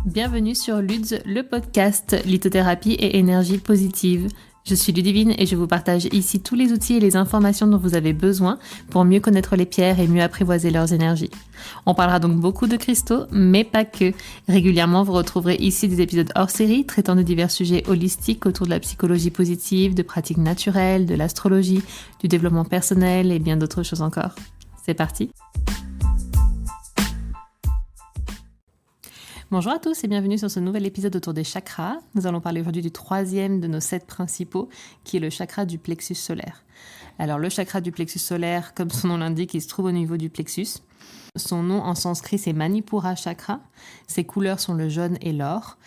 Bienvenue sur Luds, le podcast lithothérapie et énergie positive. Je suis Ludivine et je vous partage ici tous les outils et les informations dont vous avez besoin pour mieux connaître les pierres et mieux apprivoiser leurs énergies. On parlera donc beaucoup de cristaux, mais pas que. Régulièrement, vous retrouverez ici des épisodes hors série traitant de divers sujets holistiques autour de la psychologie positive, de pratiques naturelles, de l'astrologie, du développement personnel et bien d'autres choses encore. C'est parti! Bonjour à tous et bienvenue sur ce nouvel épisode autour des chakras. Nous allons parler aujourd'hui du troisième de nos 7 principaux, qui est le chakra du plexus solaire. Alors le chakra du plexus solaire, comme son nom l'indique, il se trouve au niveau du plexus. Son nom en sanskrit c'est Manipura chakra. Ses couleurs sont le jaune et l'or.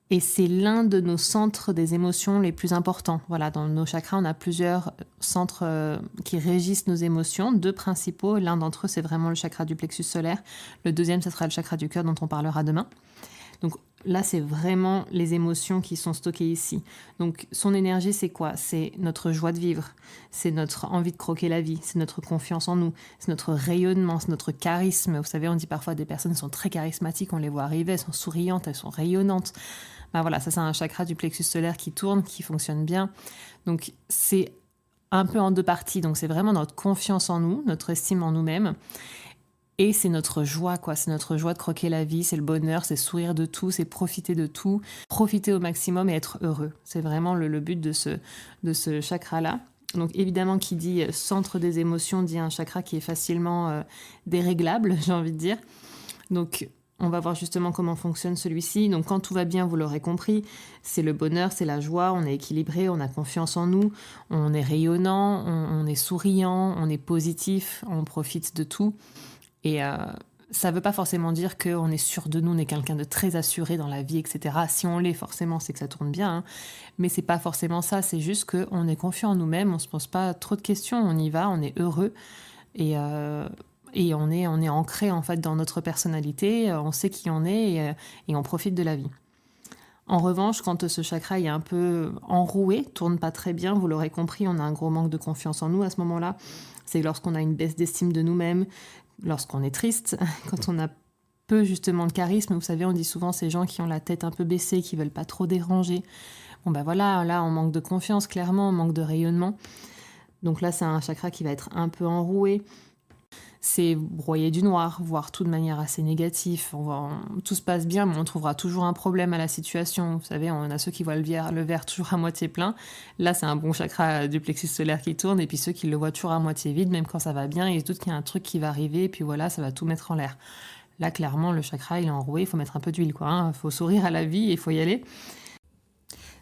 Et c'est l'un de nos centres des émotions les plus importants. Voilà, dans nos chakras, on a plusieurs centres qui régissent nos émotions, 2 principaux. L'un d'entre eux, c'est vraiment le chakra du plexus solaire. Le deuxième, ce sera le chakra du cœur dont on parlera demain. Donc là, c'est vraiment les émotions qui sont stockées ici. Donc son énergie, c'est quoi? C'est notre joie de vivre, c'est notre envie de croquer la vie, c'est notre confiance en nous, c'est notre rayonnement, c'est notre charisme. Vous savez, on dit parfois des personnes sont très charismatiques, on les voit arriver, elles sont souriantes, elles sont rayonnantes. Ben voilà, ça c'est un chakra du plexus solaire qui tourne, qui fonctionne bien. Donc c'est un peu en 2 parties. Donc c'est vraiment notre confiance en nous, notre estime en nous-mêmes. Et c'est notre joie, quoi. C'est notre joie de croquer la vie, c'est le bonheur, c'est sourire de tout, c'est profiter de tout, profiter au maximum et être heureux. C'est vraiment le but de ce chakra-là. Donc évidemment, qui dit centre des émotions, dit un chakra qui est facilement déréglable, j'ai envie de dire. Donc on va voir justement comment fonctionne celui-ci. Donc quand tout va bien, vous l'aurez compris, c'est le bonheur, c'est la joie, on est équilibré, on a confiance en nous, on est rayonnant, on est souriant, on est positif, on profite de tout. Et ça ne veut pas forcément dire qu'on est sûr de nous, on est quelqu'un de très assuré dans la vie, etc. Si on l'est, forcément, c'est que ça tourne bien. Hein. Mais ce n'est pas forcément ça, c'est juste qu'on est confiant en nous-mêmes, on ne se pose pas trop de questions, on y va, on est heureux. Et on est ancré en fait dans notre personnalité, on sait qui on est et on profite de la vie. En revanche, quand ce chakra est un peu enroué, tourne pas très bien, vous l'aurez compris, on a un gros manque de confiance en nous à ce moment-là. C'est lorsqu'on a une baisse d'estime de nous-mêmes, lorsqu'on est triste, quand on a peu justement de charisme. Vous savez, on dit souvent ces gens qui ont la tête un peu baissée, qui veulent pas trop déranger. Bon ben voilà, là on manque de confiance clairement, on manque de rayonnement. Donc là c'est un chakra qui va être un peu enroué. C'est broyer du noir, voir tout de manière assez négative. Tout se passe bien, mais on trouvera toujours un problème à la situation. Vous savez, on a ceux qui voient le verre toujours à moitié plein. Là, c'est un bon chakra du plexus solaire qui tourne. Et puis ceux qui le voient toujours à moitié vide, même quand ça va bien, ils se doutent qu'il y a un truc qui va arriver. Et puis voilà, ça va tout mettre en l'air. Là, clairement, le chakra, il est enroué. Il faut mettre un peu d'huile, quoi. Hein. Il faut sourire à la vie et il faut y aller.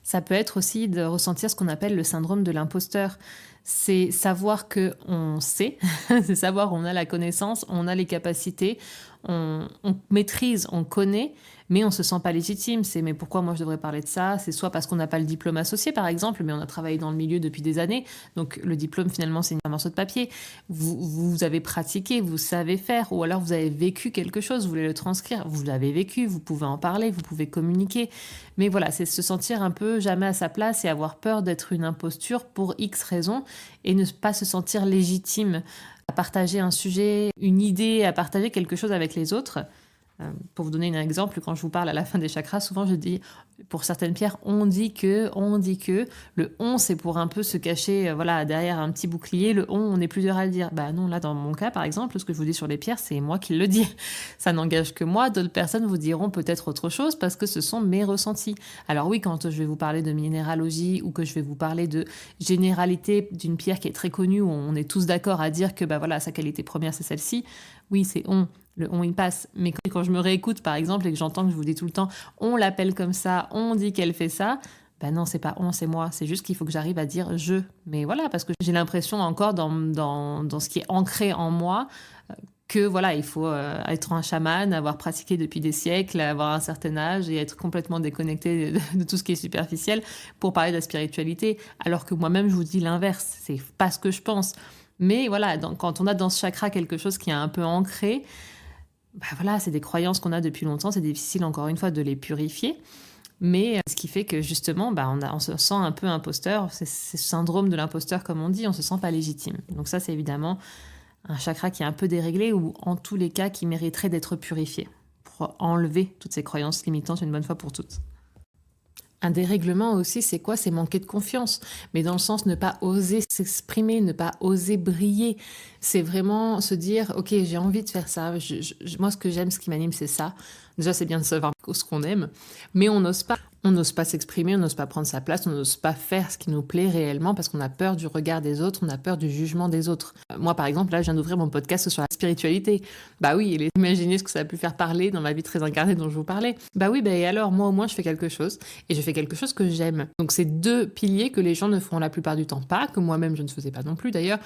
Ça peut être aussi de ressentir ce qu'on appelle le syndrome de l'imposteur. C'est savoir qu'on sait, c'est savoir qu'on a la connaissance, on a les capacités, on maîtrise, on connaît, mais on ne se sent pas légitime. C'est mais pourquoi moi je devrais parler de ça? C'est soit parce qu'on n'a pas le diplôme associé par exemple, mais on a travaillé dans le milieu depuis des années, donc le diplôme finalement c'est un morceau de papier. Vous avez pratiqué, vous savez faire, ou alors vous avez vécu quelque chose, vous voulez le transcrire, vous l'avez vécu, vous pouvez en parler, vous pouvez communiquer. Mais voilà, c'est se sentir un peu jamais à sa place et avoir peur d'être une imposture pour X raisons et ne pas se sentir légitime à partager un sujet, une idée, à partager quelque chose avec les autres. Pour vous donner un exemple, quand je vous parle à la fin des chakras, souvent je dis, pour certaines pierres, on dit que. Le on, c'est pour un peu se cacher voilà, derrière un petit bouclier. Le on est plusieurs à le dire. Bah non, là, dans mon cas, par exemple, ce que je vous dis sur les pierres, c'est moi qui le dis. Ça n'engage que moi. D'autres personnes vous diront peut-être autre chose parce que ce sont mes ressentis. Alors oui, quand je vais vous parler de minéralogie ou que je vais vous parler de généralité d'une pierre qui est très connue, où on est tous d'accord à dire que bah voilà, sa qualité première, c'est celle-ci. Oui, c'est on. Le on, il passe. Mais quand je me réécoute, par exemple, et que j'entends que je vous dis tout le temps, on l'appelle comme ça, on dit qu'elle fait ça, ben non, c'est pas on, c'est moi. C'est juste qu'il faut que j'arrive à dire je. Mais voilà, parce que j'ai l'impression encore dans ce qui est ancré en moi, que voilà, il faut être un chaman, avoir pratiqué depuis des siècles, avoir un certain âge et être complètement déconnecté de tout ce qui est superficiel pour parler de la spiritualité. Alors que moi-même, je vous dis l'inverse. C'est pas ce que je pense. Mais voilà, quand on a dans ce chakra quelque chose qui est un peu ancré, bah voilà, c'est des croyances qu'on a depuis longtemps, c'est difficile encore une fois de les purifier, mais ce qui fait que justement, bah on se sent un peu imposteur, c'est ce syndrome de l'imposteur comme on dit, on se sent pas légitime. Donc ça c'est évidemment un chakra qui est un peu déréglé ou en tous les cas qui mériterait d'être purifié pour enlever toutes ces croyances limitantes une bonne fois pour toutes. Un dérèglement aussi, c'est quoi? C'est manquer de confiance, mais dans le sens ne pas oser s'exprimer, ne pas oser briller. C'est vraiment se dire, ok, j'ai envie de faire ça. Moi, ce que j'aime, ce qui m'anime, c'est ça. Déjà, c'est bien de savoir ce qu'on aime, mais on n'ose pas. On n'ose pas s'exprimer, on n'ose pas prendre sa place, on n'ose pas faire ce qui nous plaît réellement parce qu'on a peur du regard des autres, on a peur du jugement des autres. Moi, par exemple, là, je viens d'ouvrir mon podcast sur la spiritualité. Bah oui, imaginez ce que ça a pu faire parler dans ma vie très incarnée dont je vous parlais. Bah oui, et alors, moi, au moins, je fais quelque chose et je fais quelque chose que j'aime. Donc, c'est 2 piliers que les gens ne feront la plupart du temps pas, que moi-même, je ne faisais pas non plus d'ailleurs.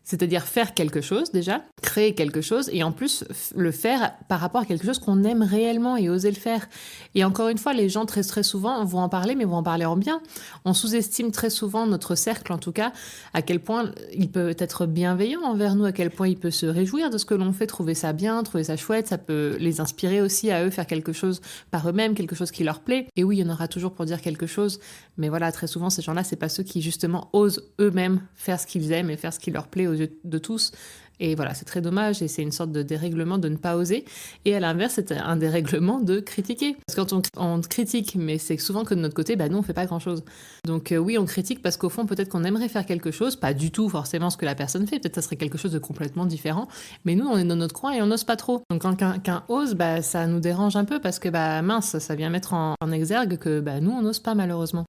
C'est-à-dire faire quelque chose déjà, créer quelque chose et en plus le faire par rapport à quelque chose qu'on aime réellement et oser le faire. Et encore une fois, les gens très très souvent vont en parler mais vont en parler en bien. On sous-estime très souvent notre cercle en tout cas, à quel point il peut être bienveillant envers nous, à quel point il peut se réjouir de ce que l'on fait, trouver ça bien, trouver ça chouette, ça peut les inspirer aussi à eux faire quelque chose par eux-mêmes, quelque chose qui leur plaît. Et oui, il y en aura toujours pour dire quelque chose, mais voilà, très souvent ces gens-là, c'est pas ceux qui justement osent eux-mêmes faire ce qu'ils aiment et faire ce qui leur plaît aux yeux de tous. Et voilà, c'est très dommage et c'est une sorte de dérèglement de ne pas oser. Et à l'inverse, c'est un dérèglement de critiquer. Parce que quand on critique, mais c'est souvent que de notre côté, nous, on fait pas grand-chose. Donc oui, on critique parce qu'au fond, peut-être qu'on aimerait faire quelque chose, pas du tout forcément ce que la personne fait, peut-être ça serait quelque chose de complètement différent, mais nous, on est dans notre coin et on n'ose pas trop. Donc quand quelqu'un ose, ça nous dérange un peu parce que mince, ça vient mettre en exergue que nous, on n'ose pas malheureusement.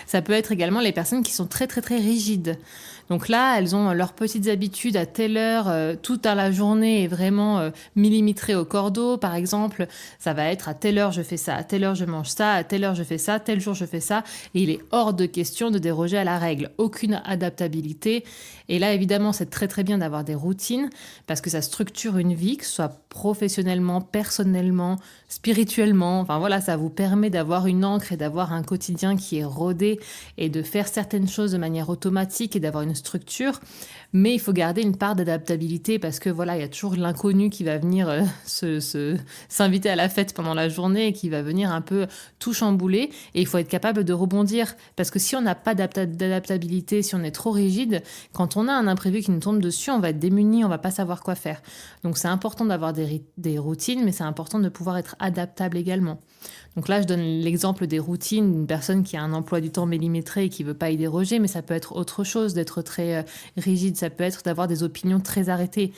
Ça peut être également les personnes qui sont très très très rigides. Donc là, elles ont leurs petites habitudes à telle heure, tout à la journée est vraiment millimétré au cordeau. Par exemple, ça va être à telle heure je fais ça, à telle heure je mange ça, à telle heure je fais ça, tel jour je fais ça. Et il est hors de question de déroger à la règle. Aucune adaptabilité. Et là, évidemment, c'est très très bien d'avoir des routines parce que ça structure une vie, que ce soit professionnellement, personnellement, spirituellement. Enfin voilà, ça vous permet d'avoir une ancre et d'avoir un quotidien qui est rodé et de faire certaines choses de manière automatique et d'avoir une structure. Mais il faut garder une part d'adaptabilité parce que voilà, il y a toujours l'inconnu qui va venir s'inviter à la fête pendant la journée et qui va venir un peu tout chambouler. Et il faut être capable de rebondir parce que si on n'a pas d'adaptabilité, si on est trop rigide, quand on a un imprévu qui nous tombe dessus, on va être démuni, on va pas savoir quoi faire. Donc c'est important d'avoir des routines, mais c'est important de pouvoir être adaptable également. Donc là, je donne l'exemple des routines d'une personne qui a un emploi du temps millimétré et qui veut pas y déroger, mais ça peut être autre chose d'être très rigide, ça peut être d'avoir des opinions très arrêtées.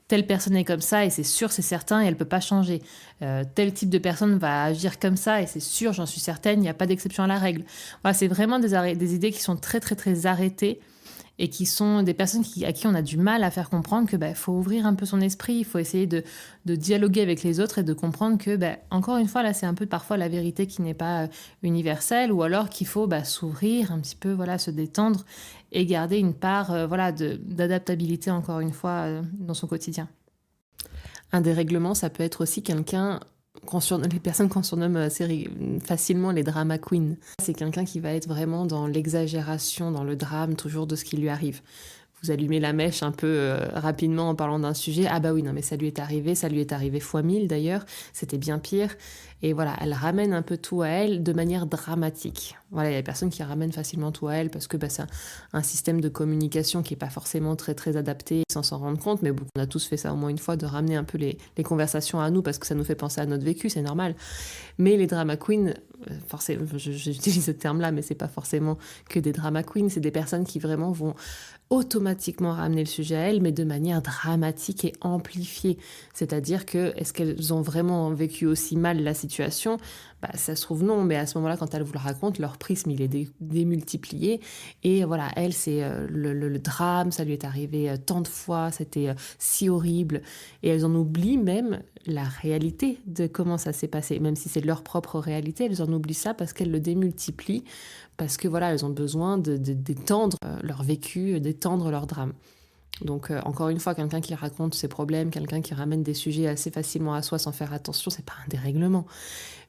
Telle personne est comme ça et c'est sûr, c'est certain et elle peut pas changer. Tel type de personne va agir comme ça et c'est sûr, j'en suis certaine, il n'y a pas d'exception à la règle. Voilà, c'est vraiment des idées qui sont très très très arrêtées et qui sont des personnes à qui on a du mal à faire comprendre que faut ouvrir un peu son esprit, il faut essayer de dialoguer avec les autres et de comprendre que, encore une fois, là, c'est un peu parfois la vérité qui n'est pas universelle ou alors qu'il faut s'ouvrir un petit peu, voilà, se détendre et garder une part d'adaptabilité, encore une fois, dans son quotidien. Un dérèglement, ça peut être aussi quelqu'un... les personnes qu'on surnomme assez facilement les drama queens. C'est quelqu'un qui va être vraiment dans l'exagération, dans le drame, toujours de ce qui lui arrive. Vous allumez la mèche un peu rapidement en parlant d'un sujet. Ah bah oui, non mais ça lui est arrivé fois 1000 d'ailleurs, c'était bien pire. Et voilà, elle ramène un peu tout à elle de manière dramatique. Voilà, il y a des personnes qui ramènent facilement tout à elle parce que c'est un système de communication qui n'est pas forcément très très adapté sans s'en rendre compte, mais on a tous fait ça au moins une fois, de ramener un peu les conversations à nous parce que ça nous fait penser à notre vécu, c'est normal. Mais les drama queens, forcément, j'utilise ce terme-là, mais c'est pas forcément que des drama queens, c'est des personnes qui vraiment vont automatiquement ramener le sujet à elles, mais de manière dramatique et amplifiée. C'est-à-dire que, est-ce qu'elles ont vraiment vécu aussi mal la situation ? Ça se trouve non, mais à ce moment-là, quand elles vous le racontent, leur prisme, il est démultiplié. Et voilà, elle, c'est le drame, ça lui est arrivé tant de fois, c'était si horrible. Et elles en oublient même la réalité de comment ça s'est passé. Même si c'est leur propre réalité, elles en oublient ça parce qu'elles le démultiplient, parce que voilà, elles ont besoin d'étendre leur vécu, d'étendre leur drame. Donc encore une fois, quelqu'un qui raconte ses problèmes, quelqu'un qui ramène des sujets assez facilement à soi sans faire attention, c'est pas un dérèglement.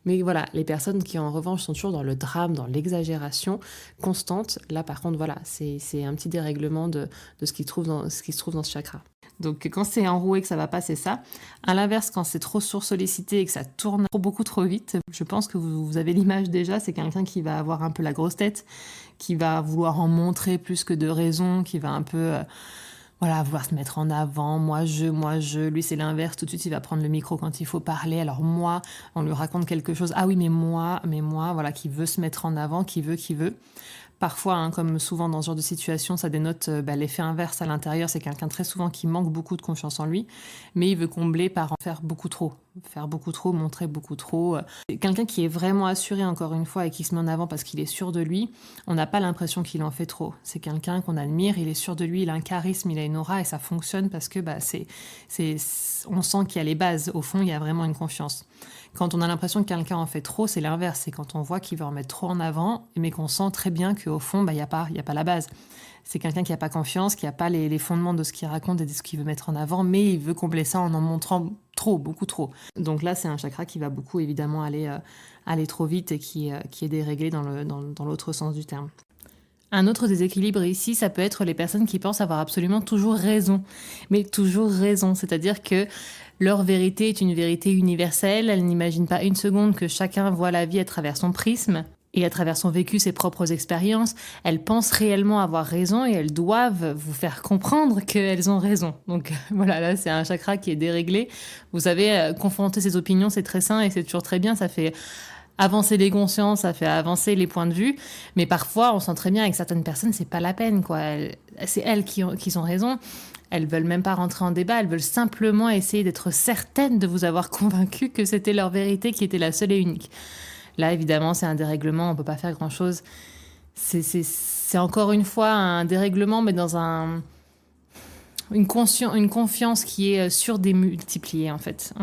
Mais voilà, les personnes qui en revanche sont toujours dans le drame, dans l'exagération constante, là par contre voilà, c'est un petit dérèglement de ce qui se trouve dans ce chakra. Donc quand c'est enroué, que ça va pas, c'est ça. À l'inverse, quand c'est trop sursollicité et que ça tourne beaucoup trop vite, je pense que vous avez l'image déjà, c'est quelqu'un qui va avoir un peu la grosse tête, qui va vouloir en montrer plus que de raison, qui va un peu... voilà, vouloir se mettre en avant, moi je, lui c'est l'inverse, tout de suite il va prendre le micro quand il faut parler, alors moi, on lui raconte quelque chose, ah oui mais moi, voilà, qui veut se mettre en avant, qui veut. Parfois, hein, comme souvent dans ce genre de situation, ça dénote l'effet inverse à l'intérieur. C'est quelqu'un très souvent qui manque beaucoup de confiance en lui, mais il veut combler par en faire beaucoup trop. Faire beaucoup trop, montrer beaucoup trop. C'est quelqu'un qui est vraiment assuré, encore une fois, et qui se met en avant parce qu'il est sûr de lui. On n'a pas l'impression qu'il en fait trop. C'est quelqu'un qu'on admire, il est sûr de lui, il a un charisme, il a une aura, et ça fonctionne parce que on sent qu'il y a les bases. Au fond, il y a vraiment une confiance. Quand on a l'impression que quelqu'un en fait trop, c'est l'inverse. C'est quand on voit qu'il veut en mettre trop en avant, mais qu'on sent très bien qu'au fond, il n'y a pas la base. C'est quelqu'un qui n'a pas confiance, qui n'a pas les fondements de ce qu'il raconte et de ce qu'il veut mettre en avant, mais il veut combler ça en montrant trop, beaucoup trop. Donc là, c'est un chakra qui va beaucoup, évidemment, aller trop vite et qui est déréglé dans l'autre sens du terme. Un autre déséquilibre ici, ça peut être les personnes qui pensent avoir absolument toujours raison. Mais toujours raison, c'est-à-dire que leur vérité est une vérité universelle, elles n'imaginent pas une seconde que chacun voit la vie à travers son prisme et à travers son vécu, ses propres expériences. Elles pensent réellement avoir raison et elles doivent vous faire comprendre qu'elles ont raison. Donc voilà, là c'est un chakra qui est déréglé. Vous savez, confronter ses opinions, c'est très sain et c'est toujours très bien, ça fait avancer les consciences, ça fait avancer les points de vue, mais parfois on sent très bien avec certaines personnes c'est pas la peine quoi. C'est elles qui ont raison. Elles veulent même pas rentrer en débat, elles veulent simplement essayer d'être certaines de vous avoir convaincu que c'était leur vérité qui était la seule et unique. Là évidemment c'est un dérèglement, on peut pas faire grand chose. C'est encore une fois un dérèglement mais dans une confiance qui est surdémultipliée en fait.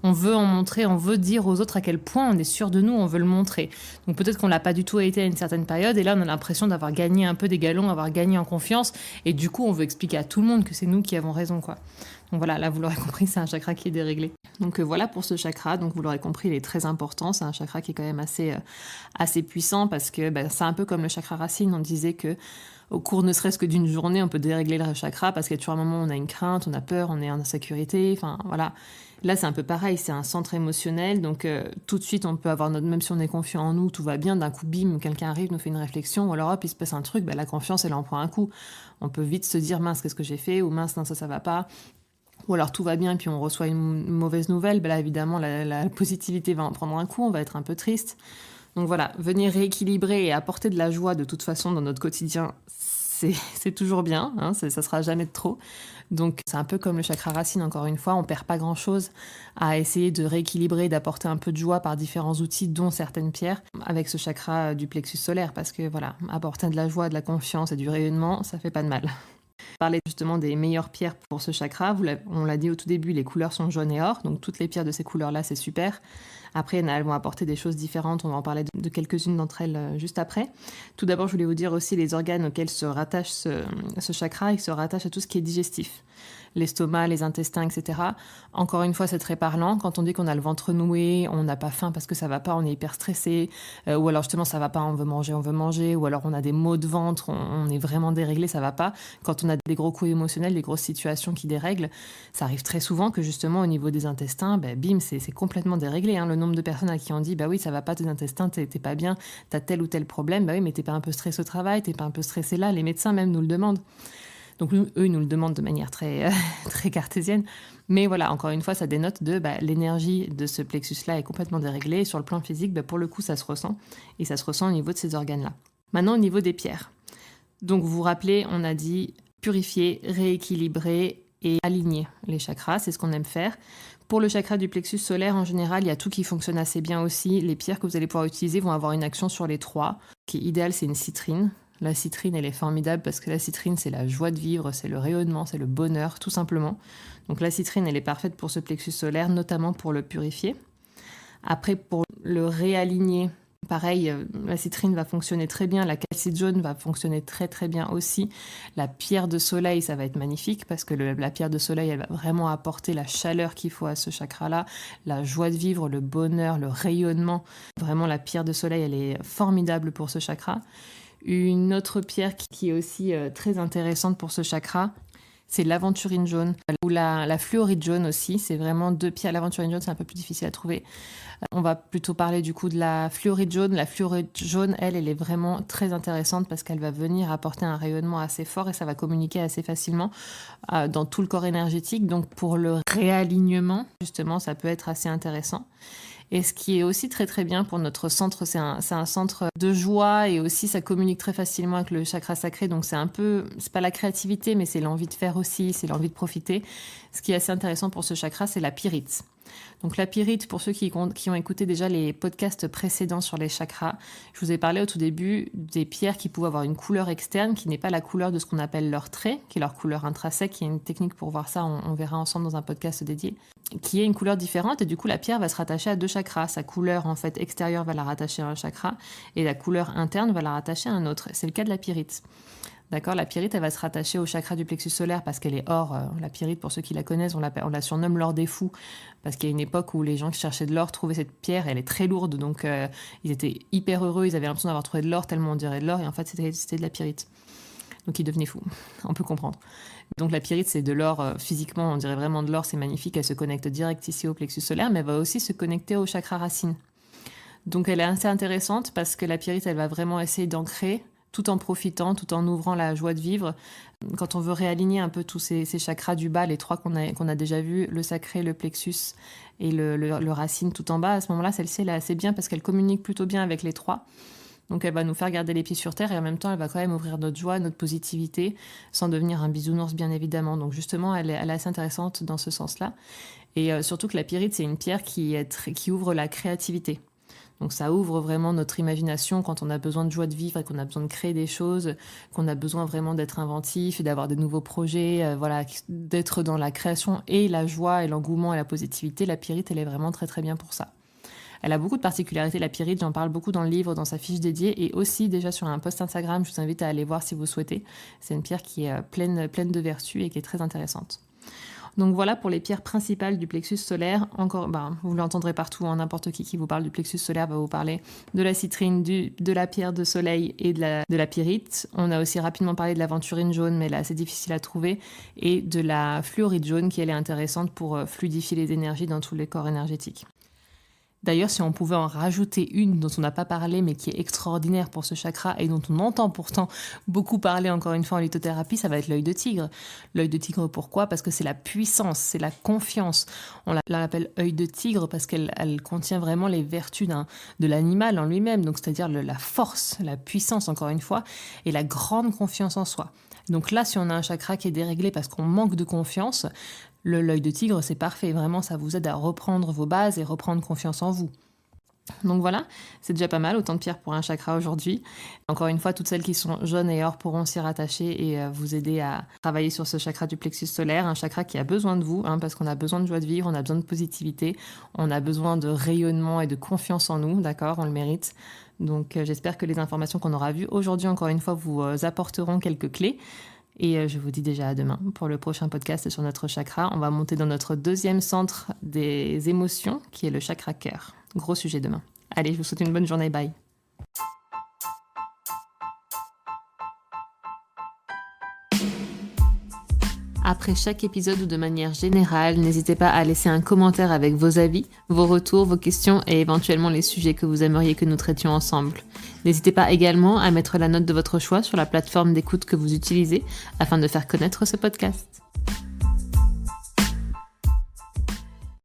On veut en montrer, on veut dire aux autres à quel point on est sûr de nous, on veut le montrer. Donc peut-être qu'on l'a pas du tout été à une certaine période et là on a l'impression d'avoir gagné un peu des galons, d'avoir gagné en confiance et du coup on veut expliquer à tout le monde que c'est nous qui avons raison quoi. Donc voilà, là vous l'aurez compris, c'est un chakra qui est déréglé. Donc voilà pour ce chakra, donc vous l'aurez compris, il est très important, c'est un chakra qui est quand même assez puissant parce que c'est un peu comme le chakra racine, on disait que au cours ne serait-ce que d'une journée, on peut dérégler le chakra parce qu'il y a toujours un moment où on a une crainte, on a peur, on est en insécurité, enfin voilà. Là, c'est un peu pareil, c'est un centre émotionnel, donc tout de suite, on peut avoir même si on est confiant en nous, tout va bien, d'un coup, bim, quelqu'un arrive, nous fait une réflexion, ou alors hop, il se passe un truc, la confiance, elle en prend un coup. On peut vite se dire, mince, qu'est-ce que j'ai fait, ou mince, non, ça va pas. Ou alors tout va bien, et puis on reçoit une mauvaise nouvelle, là, évidemment, la positivité va en prendre un coup, on va être un peu triste. Donc voilà, venir rééquilibrer et apporter de la joie de toute façon dans notre quotidien, c'est toujours bien, hein, ça sera jamais de trop. Donc c'est un peu comme le chakra racine, encore une fois, on perd pas grand-chose à essayer de rééquilibrer, d'apporter un peu de joie par différents outils, dont certaines pierres, avec ce chakra du plexus solaire, parce que voilà, apporter de la joie, de la confiance et du rayonnement, ça fait pas de mal. Parler justement des meilleures pierres pour ce chakra, on l'a dit au tout début, les couleurs sont jaune et or, donc toutes les pierres de ces couleurs-là, c'est super. Après, elles vont apporter des choses différentes, on va en parler de quelques-unes d'entre elles juste après. Tout d'abord, je voulais vous dire aussi les organes auxquels se rattache ce chakra, il se rattache à tout ce qui est digestif. L'estomac, les intestins, etc. Encore une fois, c'est très parlant. Quand on dit qu'on a le ventre noué, on n'a pas faim parce que ça va pas, on est hyper stressé, ou alors justement ça va pas, on veut manger, ou alors on a des maux de ventre, on est vraiment déréglé, ça va pas. Quand on a des gros coups émotionnels, des grosses situations qui dérèglent, ça arrive très souvent que justement au niveau des intestins, bim, c'est complètement déréglé. Hein. Le nombre de personnes à qui on dit, oui, ça va pas tes intestins, t'es pas bien, t'as tel ou tel problème, oui, mais t'es pas un peu stressé au travail, t'es pas un peu stressé là, les médecins même nous le demandent. Donc eux, ils nous le demandent de manière très, très cartésienne. Mais voilà, encore une fois, ça dénote de l'énergie de ce plexus-là est complètement déréglée. Et sur le plan physique, pour le coup, ça se ressent. Et ça se ressent au niveau de ces organes-là. Maintenant, au niveau des pierres. Donc vous vous rappelez, on a dit purifier, rééquilibrer et aligner les chakras. C'est ce qu'on aime faire. Pour le chakra du plexus solaire, en général, il y a tout qui fonctionne assez bien aussi. Les pierres que vous allez pouvoir utiliser vont avoir une action sur les 3. Ce qui est idéal, c'est une citrine. La citrine, elle est formidable parce que la citrine, c'est la joie de vivre, c'est le rayonnement, c'est le bonheur, tout simplement. Donc la citrine, elle est parfaite pour ce plexus solaire, notamment pour le purifier. Après, pour le réaligner, pareil, la citrine va fonctionner très bien, la calcite jaune va fonctionner très très bien aussi. La pierre de soleil, ça va être magnifique parce que la pierre de soleil, elle va vraiment apporter la chaleur qu'il faut à ce chakra-là, la joie de vivre, le bonheur, le rayonnement. Vraiment, la pierre de soleil, elle est formidable pour ce chakra. Une autre pierre qui est aussi très intéressante pour ce chakra, c'est l'aventurine jaune ou la fluorite jaune aussi. C'est vraiment 2 pierres. L'aventurine jaune, c'est un peu plus difficile à trouver. On va plutôt parler du coup de la fluorite jaune. La fluorite jaune, elle est vraiment très intéressante parce qu'elle va venir apporter un rayonnement assez fort et ça va communiquer assez facilement dans tout le corps énergétique. Donc pour le réalignement, justement, ça peut être assez intéressant. Et ce qui est aussi très très bien pour notre centre, c'est un centre de joie et aussi ça communique très facilement avec le chakra sacré. Donc c'est pas la créativité, mais c'est l'envie de faire aussi, c'est l'envie de profiter. Ce qui est assez intéressant pour ce chakra, c'est la pyrite. Donc la pyrite, pour ceux qui ont écouté déjà les podcasts précédents sur les chakras, je vous ai parlé au tout début des pierres qui pouvaient avoir une couleur externe qui n'est pas la couleur de ce qu'on appelle leur trait, qui est leur couleur intrinsèque. Il y a une technique pour voir ça, on verra ensemble dans un podcast dédié, qui est une couleur différente et du coup la pierre va se rattacher à 2 chakras. Sa couleur en fait extérieure va la rattacher à un chakra et la couleur interne va la rattacher à un autre. C'est le cas de la pyrite. D'accord, la pyrite, elle va se rattacher au chakra du plexus solaire parce qu'elle est or. La pyrite, pour ceux qui la connaissent, on la surnomme l'or des fous parce qu'il y a une époque où les gens qui cherchaient de l'or trouvaient cette pierre, elle est très lourde, donc ils étaient hyper heureux, ils avaient l'impression d'avoir trouvé de l'or tellement on dirait de l'or et en fait c'était de la pyrite. Donc ils devenaient fous, on peut comprendre. Donc la pyrite, c'est de l'or physiquement, on dirait vraiment de l'or, c'est magnifique, elle se connecte direct ici au plexus solaire, mais elle va aussi se connecter au chakra racine. Donc elle est assez intéressante parce que la pyrite, elle va vraiment essayer d'ancrer tout en profitant, tout en ouvrant la joie de vivre. Quand on veut réaligner un peu tous ces chakras du bas, les 3 qu'on a déjà vus, le sacré, le plexus et le racine tout en bas, à ce moment-là, celle-ci, elle est assez bien parce qu'elle communique plutôt bien avec les 3. Donc elle va nous faire garder les pieds sur terre et en même temps, elle va quand même ouvrir notre joie, notre positivité, sans devenir un bisounours, bien évidemment. Donc justement, elle est assez intéressante dans ce sens-là. Et surtout que la pyrite, c'est une pierre qui ouvre la créativité. Donc ça ouvre vraiment notre imagination quand on a besoin de joie de vivre et qu'on a besoin de créer des choses, qu'on a besoin vraiment d'être inventif et d'avoir des nouveaux projets, d'être dans la création et la joie et l'engouement et la positivité. La pyrite, elle est vraiment très très bien pour ça. Elle a beaucoup de particularités, la pyrite, j'en parle beaucoup dans le livre, dans sa fiche dédiée et aussi déjà sur un post Instagram, je vous invite à aller voir si vous souhaitez. C'est une pierre qui est pleine de vertus et qui est très intéressante. Donc voilà pour les pierres principales du plexus solaire. Encore, vous l'entendrez partout, n'importe qui vous parle du plexus solaire va vous parler de la citrine, de la pierre de soleil et de la pyrite. On a aussi rapidement parlé de l'aventurine jaune, mais là c'est difficile à trouver, et de la fluorite jaune qui elle est intéressante pour fluidifier les énergies dans tous les corps énergétiques. D'ailleurs, si on pouvait en rajouter une dont on n'a pas parlé, mais qui est extraordinaire pour ce chakra et dont on entend pourtant beaucoup parler encore une fois en lithothérapie, ça va être l'œil de tigre. L'œil de tigre, pourquoi ? Parce que c'est la puissance, c'est la confiance. On l'appelle œil de tigre parce qu'elle contient vraiment les vertus de l'animal en lui-même, donc c'est-à-dire la force, la puissance encore une fois, et la grande confiance en soi. Donc là, si on a un chakra qui est déréglé parce qu'on manque de confiance, l'œil de tigre, c'est parfait. Vraiment, ça vous aide à reprendre vos bases et reprendre confiance en vous. Donc voilà, c'est déjà pas mal, autant de pierres pour un chakra aujourd'hui. Encore une fois, toutes celles qui sont jaunes et or pourront s'y rattacher et vous aider à travailler sur ce chakra du plexus solaire, un chakra qui a besoin de vous, parce qu'on a besoin de joie de vivre, on a besoin de positivité, on a besoin de rayonnement et de confiance en nous, d'accord, on le mérite. Donc j'espère que les informations qu'on aura vues aujourd'hui, encore une fois, vous apporteront quelques clés. Et je vous dis déjà à demain pour le prochain podcast sur notre chakra. On va monter dans notre 2e centre des émotions, qui est le chakra cœur. Gros sujet demain. Allez, je vous souhaite une bonne journée. Bye. Après chaque épisode ou de manière générale, n'hésitez pas à laisser un commentaire avec vos avis, vos retours, vos questions et éventuellement les sujets que vous aimeriez que nous traitions ensemble. N'hésitez pas également à mettre la note de votre choix sur la plateforme d'écoute que vous utilisez afin de faire connaître ce podcast.